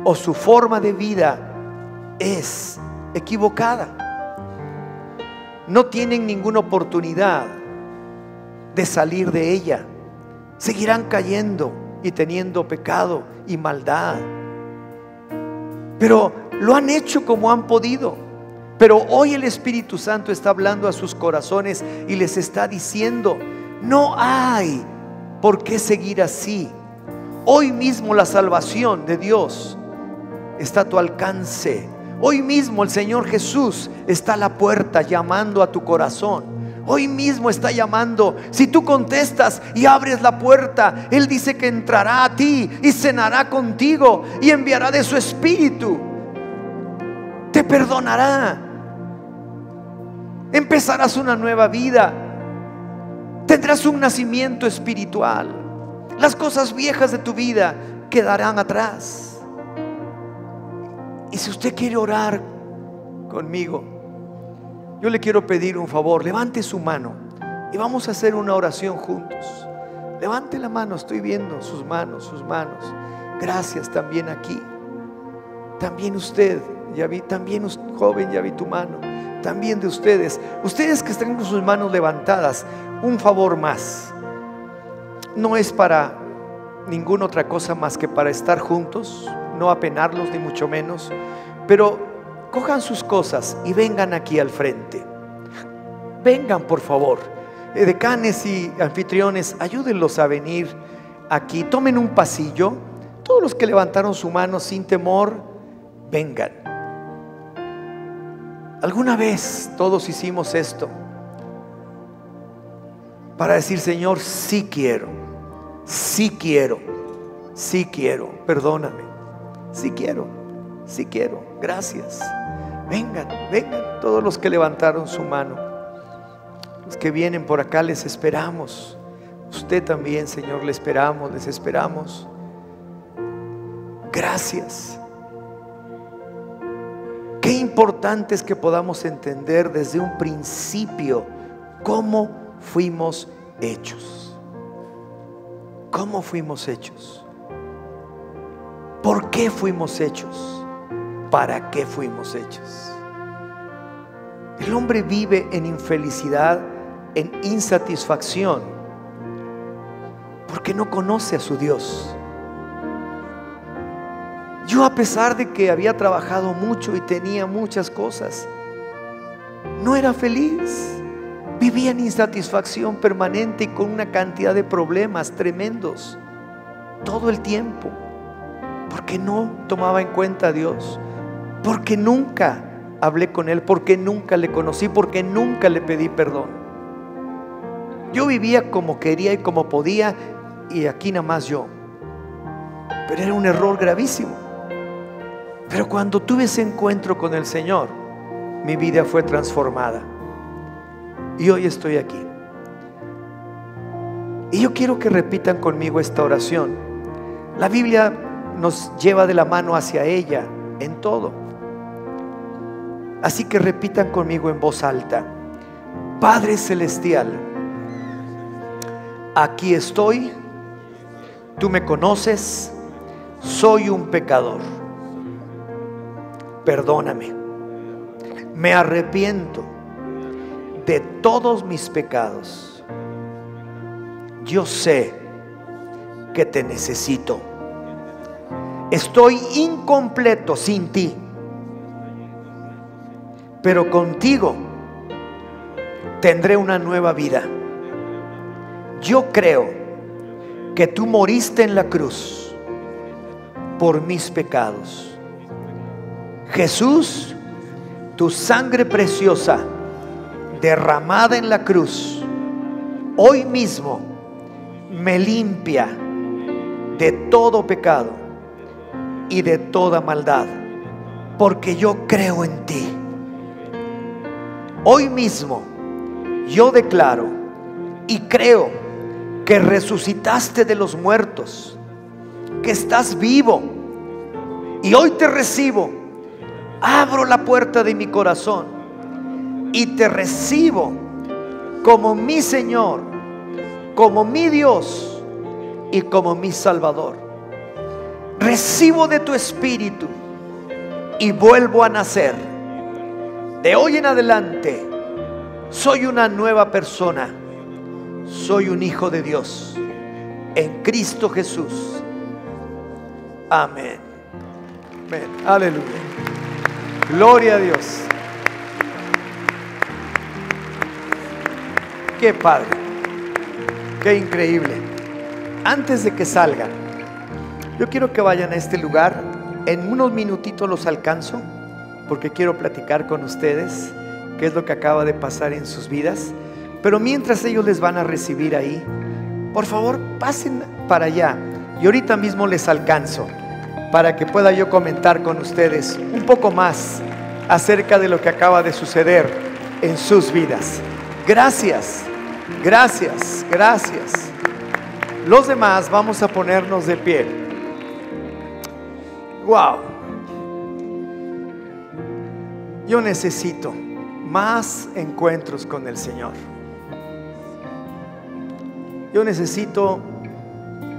Speaker 2: o su forma de vida es equivocada. No tienen ninguna oportunidad de salir de ella. Seguirán cayendo y teniendo pecado y maldad. Pero lo han hecho como han podido. Pero hoy el Espíritu Santo está hablando a sus corazones y les está diciendo: no hay por qué seguir así. Hoy mismo la salvación de Dios está a tu alcance. Hoy mismo el Señor Jesús está a la puerta llamando a tu corazón. Hoy mismo está llamando. Si tú contestas y abres la puerta, Él dice que entrará a ti y cenará contigo y enviará de su Espíritu. Te perdonará. Empezarás una nueva vida. Tendrás un nacimiento espiritual. Las cosas viejas de tu vida quedarán atrás. Y si usted quiere orar conmigo, yo le quiero pedir un favor. Levante su mano y vamos a hacer una oración juntos. Levante la mano, estoy viendo sus manos, sus manos. Gracias, también aquí. También usted, ya vi, también joven, ya vi tu mano. También de ustedes que están con sus manos levantadas, un favor más. No es para ninguna otra cosa más que para estar juntos, no apenarlos ni mucho menos, pero cojan sus cosas y vengan aquí al frente. Vengan, por favor. Decanes y anfitriones, ayúdenlos a venir aquí. Tomen un pasillo. Todos los que levantaron su mano sin temor, vengan. Alguna vez todos hicimos esto para decir: Señor, sí quiero, sí quiero, sí quiero, perdóname, sí quiero, gracias. Vengan, vengan, todos los que levantaron su mano. Los que vienen por acá, les esperamos. Usted también, Señor, le esperamos, les esperamos. Gracias. Qué importante es que podamos entender desde un principio cómo fuimos hechos. ¿Cómo fuimos hechos? ¿Por qué fuimos hechos? ¿Para qué fuimos hechos? El hombre vive en infelicidad, en insatisfacción, porque no conoce a su Dios. Yo, a pesar de que había trabajado mucho y tenía muchas cosas, no era feliz. Vivía en insatisfacción permanente y con una cantidad de problemas tremendos todo el tiempo, porque no tomaba en cuenta a Dios, porque nunca hablé con Él, porque nunca le conocí, porque nunca le pedí perdón. Yo vivía como quería y como podía, y aquí nada más yo. Pero era un error gravísimo. Pero cuando tuve ese encuentro con el Señor, mi vida fue transformada. Y hoy estoy aquí. Y yo quiero que repitan conmigo esta oración. La Biblia nos lleva de la mano hacia ella en todo. Así que repitan conmigo en voz alta: Padre Celestial, aquí estoy. Tú me conoces. Soy un pecador. Perdóname. Me arrepiento de todos mis pecados. Yo sé que te necesito. Estoy incompleto sin ti, pero contigo tendré una nueva vida. Yo creo que tú moriste en la cruz por mis pecados. Jesús, tu sangre preciosa derramada en la cruz, hoy mismo me limpia de todo pecado y de toda maldad, porque yo creo en ti. Hoy mismo yo declaro y creo que resucitaste de los muertos, que estás vivo, y hoy te recibo. Abro la puerta de mi corazón y te recibo como mi Señor, como mi Dios y como mi Salvador. Recibo de tu Espíritu y vuelvo a nacer. De hoy en adelante soy una nueva persona. Soy un hijo de Dios en Cristo Jesús. Amén. Amén. Aleluya. Gloria a Dios. Qué padre, qué increíble. Antes de que salgan, yo quiero que vayan a este lugar. En unos minutitos los alcanzo, porque quiero platicar con ustedes qué es lo que acaba de pasar en sus vidas. Pero mientras ellos les van a recibir ahí, por favor pasen para allá, y ahorita mismo les alcanzo para que pueda yo comentar con ustedes un poco más acerca de lo que acaba de suceder en sus vidas. Gracias, gracias, gracias. Los demás vamos a ponernos de pie. Wow. Yo necesito más encuentros con el Señor. Yo necesito,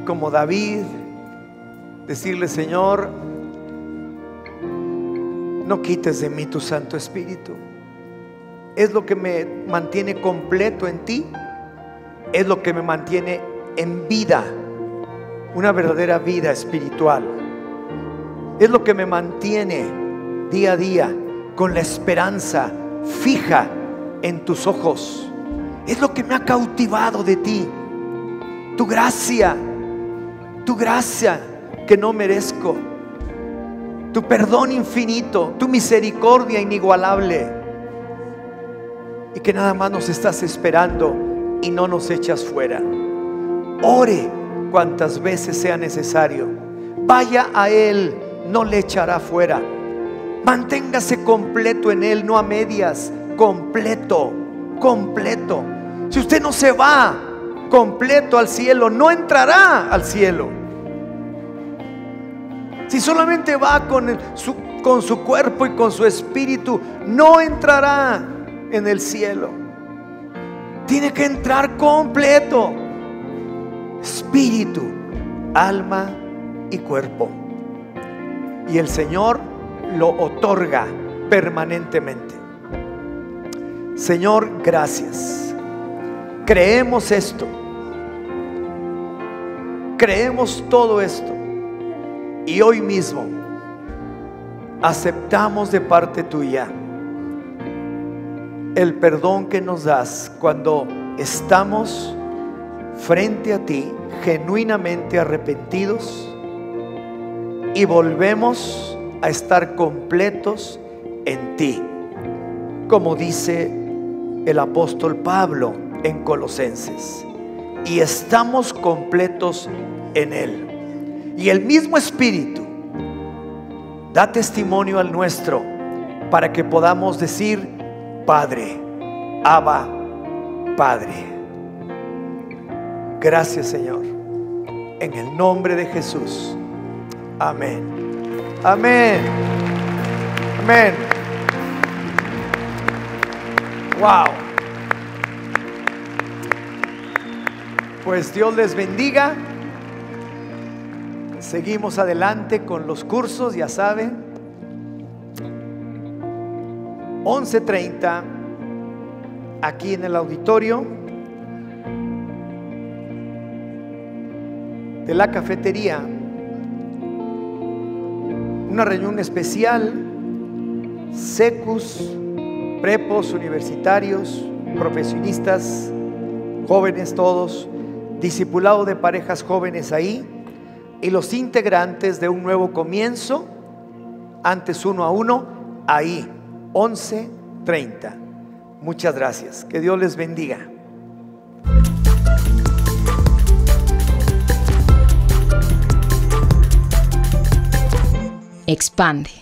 Speaker 2: como David, decirle: Señor, no quites de mí tu Santo Espíritu. Es lo que me mantiene completo en ti. Es lo que me mantiene en vida, una verdadera vida espiritual. Es lo que me mantiene día a día con la esperanza fija en tus ojos. Es lo que me ha cautivado de ti. Tu gracia que no merezco, tu perdón infinito, tu misericordia inigualable, y que nada más nos estás esperando y no nos echas fuera. Ore cuantas veces sea necesario, vaya a Él, no le echará fuera. Manténgase completo en Él, no a medias, completo, completo. Si usted no se va completo al cielo, no entrará al cielo. Si solamente va con su cuerpo y con su espíritu, no entrará en el cielo. Tiene que entrar completo, espíritu, alma y cuerpo. Y el Señor lo otorga permanentemente. Señor, gracias. Creemos esto. Creemos todo esto. Y hoy mismo aceptamos de parte tuya el perdón que nos das cuando estamos frente a ti genuinamente arrepentidos y volvemos a estar completos en ti, como dice el apóstol Pablo en Colosenses, y estamos completos en Él. Y el mismo Espíritu da testimonio al nuestro para que podamos decir: Padre, Abba, Padre. Gracias, Señor, en el nombre de Jesús. Amén. Amén. Amén. Wow. Pues Dios les bendiga. Seguimos adelante con los cursos, ya saben. 11:30 aquí en el auditorio de la cafetería. Una reunión especial. secus, prepos, universitarios, profesionistas, jóvenes todos, discipulado de parejas jóvenes ahí, y los integrantes de un nuevo comienzo antes 1 a 1, ahí, 11:30. Muchas gracias. Que Dios les bendiga.
Speaker 3: Expande.